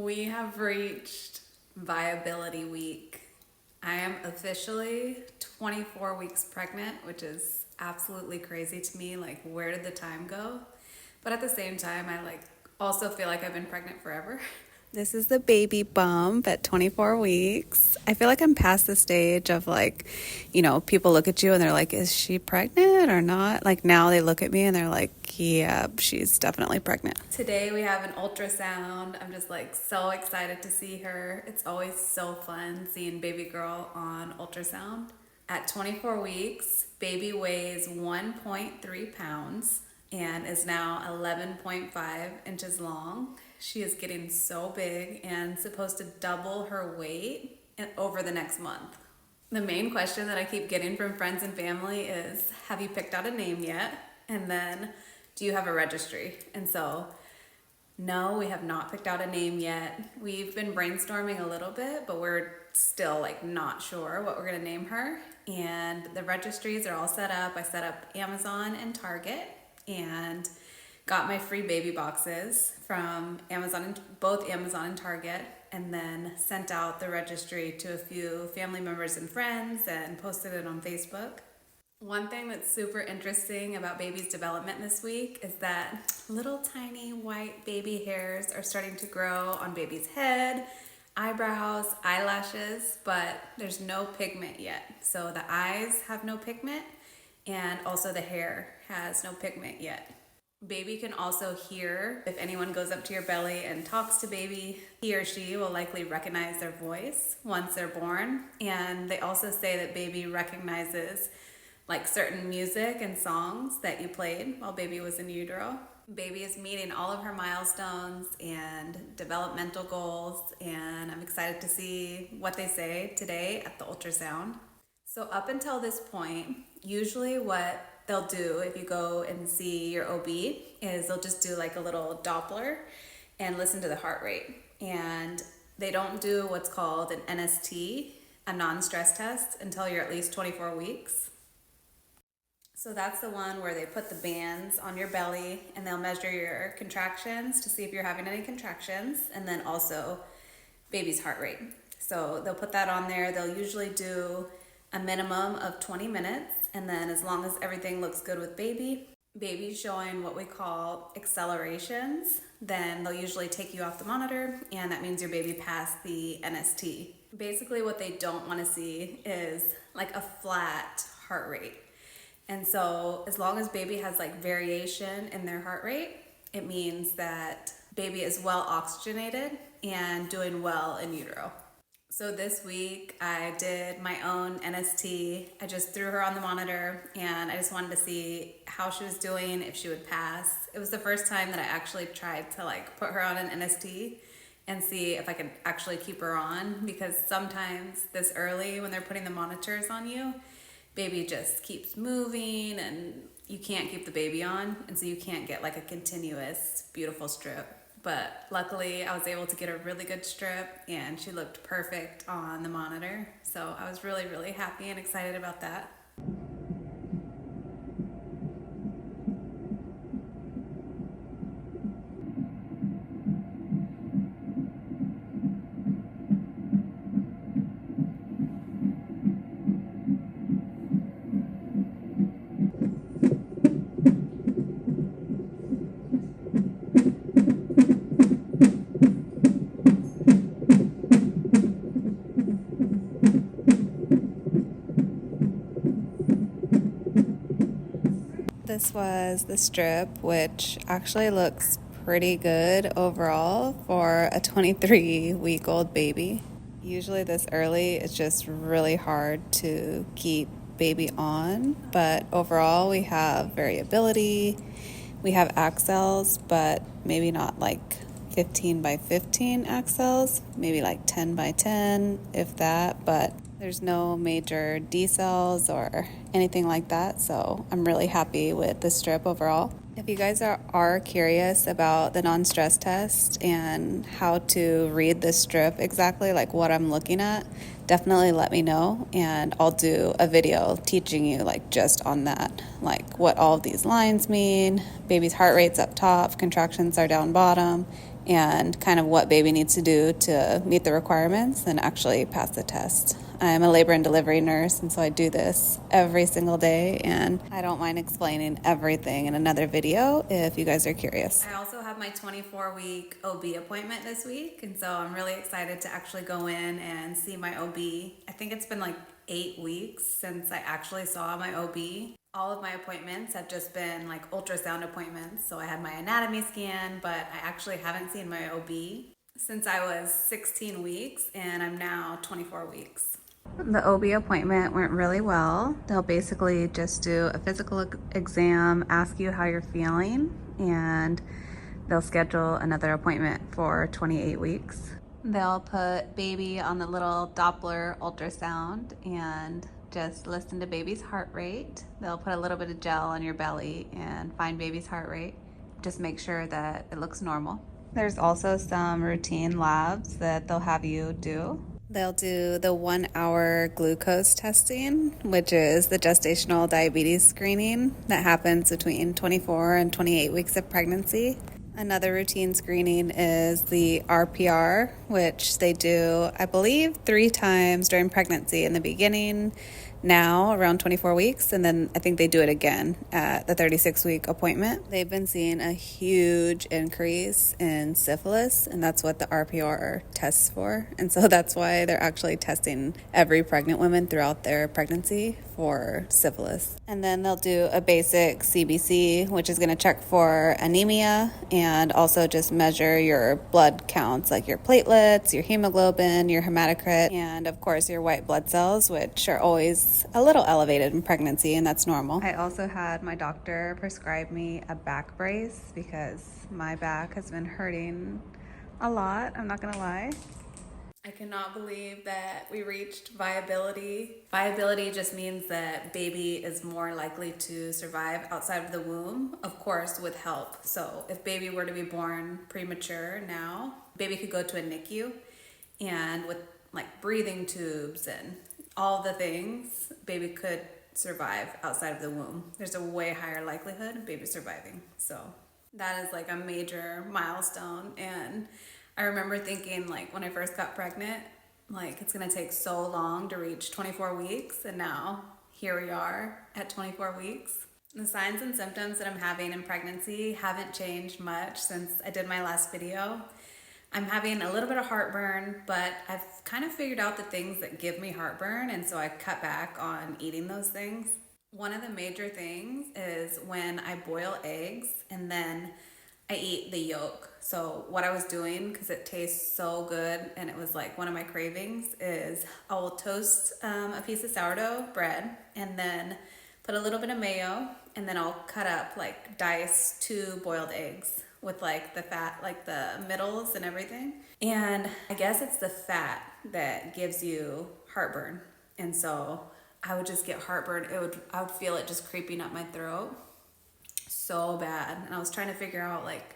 We have reached Viability Week. I am officially 24 weeks pregnant, which is absolutely crazy to me. Like, where did the time go? But at the same time, I also feel like I've been pregnant forever. This is the baby bump at 24 weeks. I feel like I'm past the stage of people look at you and they're like, is she pregnant or not? Like now they look at me and they're like, yeah, she's definitely pregnant. Today we have an ultrasound. I'm just so excited to see her. It's always so fun seeing baby girl on ultrasound. At 24 weeks, baby weighs 1.3 pounds and is now 11.5 inches long. She is getting so big and supposed to double her weight over the next month. The main question that I keep getting from friends and family is, have you picked out a name yet? And then, do you have a registry? And so, no, we have not picked out a name yet. We've been brainstorming a little bit, but we're still not sure what we're gonna name her. And the registries are all set up. I set up Amazon and Target and got my free baby boxes from both Amazon and Target, and then sent out the registry to a few family members and friends and posted it on Facebook. One thing that's super interesting about baby's development this week is that little tiny white baby hairs are starting to grow on baby's head, eyebrows, eyelashes, but there's no pigment yet. So the eyes have no pigment, and also the hair has no pigment yet. Baby can also hear. If anyone goes up to your belly and talks to baby, he or she will likely recognize their voice once they're born. And they also say that baby recognizes certain music and songs that you played while baby was in utero. Baby is meeting all of her milestones and developmental goals, and I'm excited to see what they say today at the ultrasound. So up until this point, usually what they'll do if you go and see your OB is they'll just do a little Doppler and listen to the heart rate. And they don't do what's called an NST, a non-stress test, until you're at least 24 weeks. So that's the one where they put the bands on your belly and they'll measure your contractions to see if you're having any contractions, and then also baby's heart rate. So they'll put that on there. They'll usually do a minimum of 20 minutes, and then as long as everything looks good with baby's showing what we call accelerations, then they'll usually take you off the monitor, and that means your baby passed the NST. Basically what they don't want to see is a flat heart rate. And so as long as baby has variation in their heart rate, it means that baby is well oxygenated and doing well in utero. So this week I did my own NST. I just threw her on the monitor and I just wanted to see how she was doing, if she would pass. It was the first time that I actually tried to put her on an NST and see if I could actually keep her on, because sometimes this early when they're putting the monitors on you, baby just keeps moving and you can't keep the baby on, and so you can't get a continuous beautiful strip. But luckily I was able to get a really good strip and she looked perfect on the monitor. So I was really, really happy and excited about that. This was the strip, which actually looks pretty good overall for a 23-week-old baby. Usually this early, it's just really hard to keep baby on, but overall we have variability, we have accels, but maybe not 15 by 15 accels, maybe 10 by 10, if that, but there's no major decels or anything like that, so I'm really happy with the strip overall. If you guys are curious about the non-stress test and how to read the strip exactly, what I'm looking at, definitely let me know, and I'll do a video teaching you just on that, what all of these lines mean. Baby's heart rate's up top, contractions are down bottom, and kind of what baby needs to do to meet the requirements and actually pass the test. I'm a labor and delivery nurse, and so I do this every single day, and I don't mind explaining everything in another video if you guys are curious. I also have my 24-week OB appointment this week, and so I'm really excited to actually go in and see my OB. I think it's been like 8 weeks since I actually saw my OB. All of my appointments have just been like ultrasound appointments. So I had my anatomy scan, but I actually haven't seen my OB since I was 16 weeks, and I'm now 24 weeks. The OB appointment went really well. They'll basically just do a physical exam, ask you how you're feeling, and they'll schedule another appointment for 28 weeks. They'll put baby on the little Doppler ultrasound and just listen to baby's heart rate. They'll put a little bit of gel on your belly and find baby's heart rate. Just make sure that it looks normal. There's also some routine labs that they'll have you do. They'll do the 1 hour glucose testing, which is the gestational diabetes screening that happens between 24 and 28 weeks of pregnancy. Another routine screening is the RPR, which they do, I believe, 3 times during pregnancy in the beginning, now around 24 weeks, and then I think they do it again at the 36-week appointment. They've been seeing a huge increase in syphilis, and that's what the RPR tests for. And so that's why they're actually testing every pregnant woman throughout their pregnancy for syphilis. And then they'll do a basic CBC, which is going to check for anemia and also just measure your blood counts, like your platelets, your hemoglobin, your hematocrit, and of course your white blood cells, which are always a little elevated in pregnancy, and that's normal. I also had my doctor prescribe me a back brace because my back has been hurting a lot, I'm not gonna lie. I cannot believe that we reached viability. Viability just means that baby is more likely to survive outside of the womb, of course, with help. So if baby were to be born premature now, baby could go to a NICU, and with like breathing tubes and all the things, baby could survive outside of the womb. There's a way higher likelihood of baby surviving. So that is like a major milestone. And I remember thinking, like, when I first got pregnant, like, it's gonna take so long to reach 24 weeks, and now here we are at 24 weeks. The signs and symptoms that I'm having in pregnancy haven't changed much since I did my last video. I'm having a little bit of heartburn, but I've kind of figured out the things that give me heartburn, and so I cut back on eating those things. One of the major things is when I boil eggs and then I eat the yolk. So what I was doing, because it tastes so good and it was like one of my cravings, is I will toast a piece of sourdough bread and then put a little bit of mayo, and then I'll cut up, like, dice 2 boiled eggs with like the fat, like the middles and everything. And I guess it's the fat that gives you heartburn. And so I would just get heartburn. I would feel it just creeping up my throat so bad. And I was trying to figure out, like,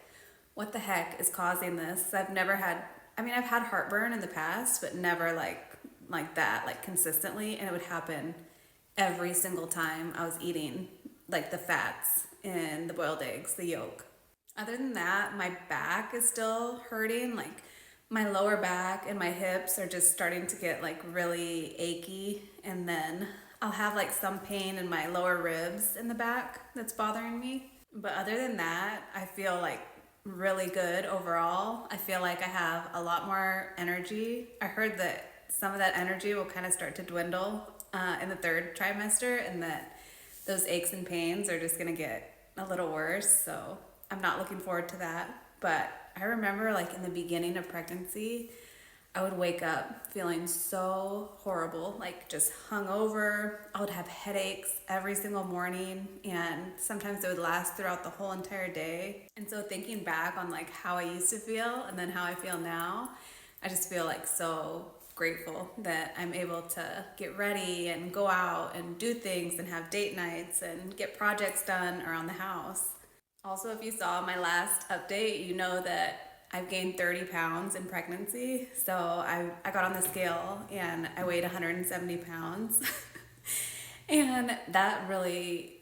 what the heck is causing this? I've never had, I mean, I've had heartburn in the past, but never like that, like consistently. And it would happen every single time I was eating like the fats in the boiled eggs, the yolk. Other than that, my back is still hurting. Like, my lower back and my hips are just starting to get like really achy, and then I'll have like some pain in my lower ribs in the back that's bothering me. But other than that, I feel like really good overall. I feel like I have a lot more energy. I heard that some of that energy will kind of start to dwindle in the 3rd trimester, and that those aches and pains are just gonna get a little worse. So I'm not looking forward to that. But I remember, like, in the beginning of pregnancy, I would wake up feeling so horrible, like just hungover. I would have headaches every single morning, and sometimes it would last throughout the whole entire day. And so thinking back on like how I used to feel and then how I feel now, I just feel like so grateful that I'm able to get ready and go out and do things and have date nights and get projects done around the house. Also, if you saw my last update, you know that I've gained 30 pounds in pregnancy. So I got on the scale and I weighed 170 pounds. And that really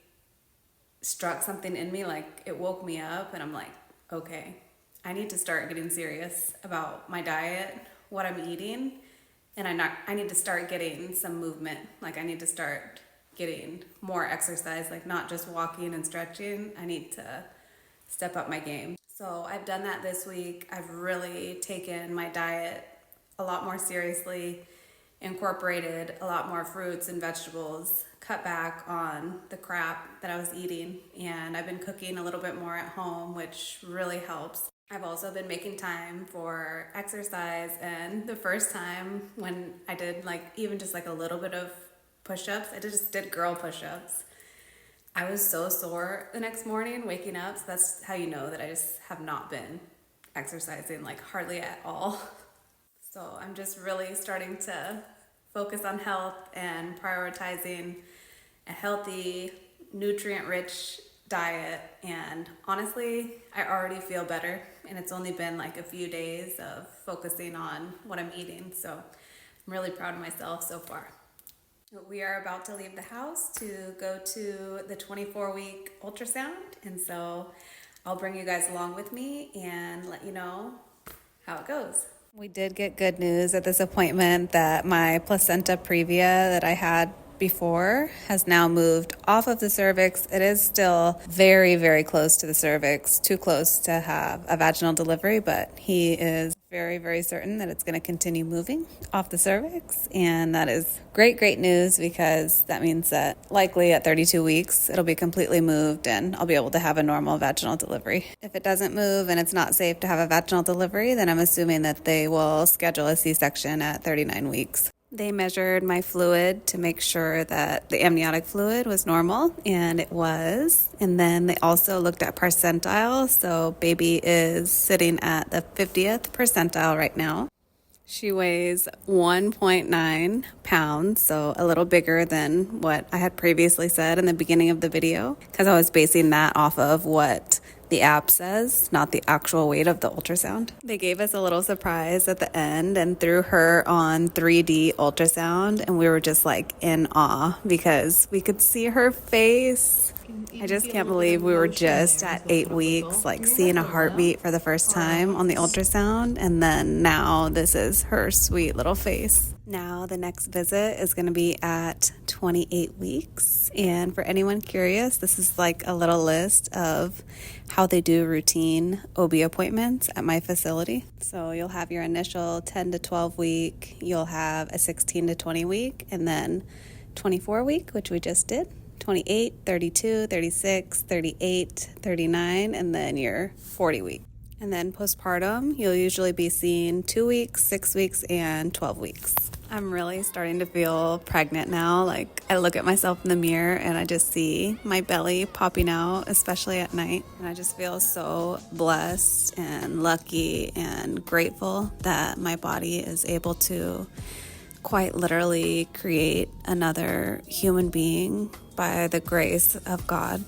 struck something in me. Like, it woke me up, and I'm like, okay, I need to start getting serious about my diet, what I'm eating, and I need to start getting some movement. Like I need to start getting more exercise, like not just walking and stretching. I need to step up my game. So I've done that this week. I've really taken my diet a lot more seriously, incorporated a lot more fruits and vegetables, cut back on the crap that I was eating, and I've been cooking a little bit more at home, which really helps. I've also been making time for exercise, and the first time when I did like even just like a little bit of push-ups, I just did girl push-ups. I was so sore the next morning waking up, so that's how you know that I just have not been exercising like hardly at all. So I'm just really starting to focus on health and prioritizing a healthy, nutrient-rich diet. And honestly, I already feel better. And it's only been like a few days of focusing on what I'm eating. So I'm really proud of myself so far. We are about to leave the house to go to the 24-week ultrasound. And so I'll bring you guys along with me and let you know how it goes. We did get good news at this appointment that my placenta previa that I had before has now moved off of the cervix. It is still very, very close to the cervix, too close to have a vaginal delivery, but he is very, very certain that it's going to continue moving off the cervix. And that is great, great news, because that means that likely at 32 weeks, it'll be completely moved and I'll be able to have a normal vaginal delivery. If it doesn't move and it's not safe to have a vaginal delivery, then I'm assuming that they will schedule a C-section at 39 weeks. They measured my fluid to make sure that the amniotic fluid was normal, and it was. And then they also looked at percentile, so baby is sitting at the 50th percentile right now. She weighs 1.9 pounds, so a little bigger than what I had previously said in the beginning of the video, because I was basing that off of what the app says, not the actual weight of the ultrasound. They gave us a little surprise at the end and threw her on 3D ultrasound, and we were just like in awe because we could see her face. I just can't believe we were just at 8 weeks, like seeing a heartbeat for the first time on the ultrasound, and then now this is her sweet little face. Now the next visit is going to be at 28 weeks, and for anyone curious, this is like a little list of how they do routine OB appointments at my facility. So you'll have your initial 10 to 12 week, you'll have a 16 to 20 week, and then 24 week, which we just did. 28, 32, 36, 38, 39, and then your 40 week. And then postpartum, you'll usually be seen 2 weeks, 6 weeks, and 12 weeks. I'm really starting to feel pregnant now. Like I look at myself in the mirror and I just see my belly popping out, especially at night. And I just feel so blessed and lucky and grateful that my body is able to quite literally create another human being by the grace of God.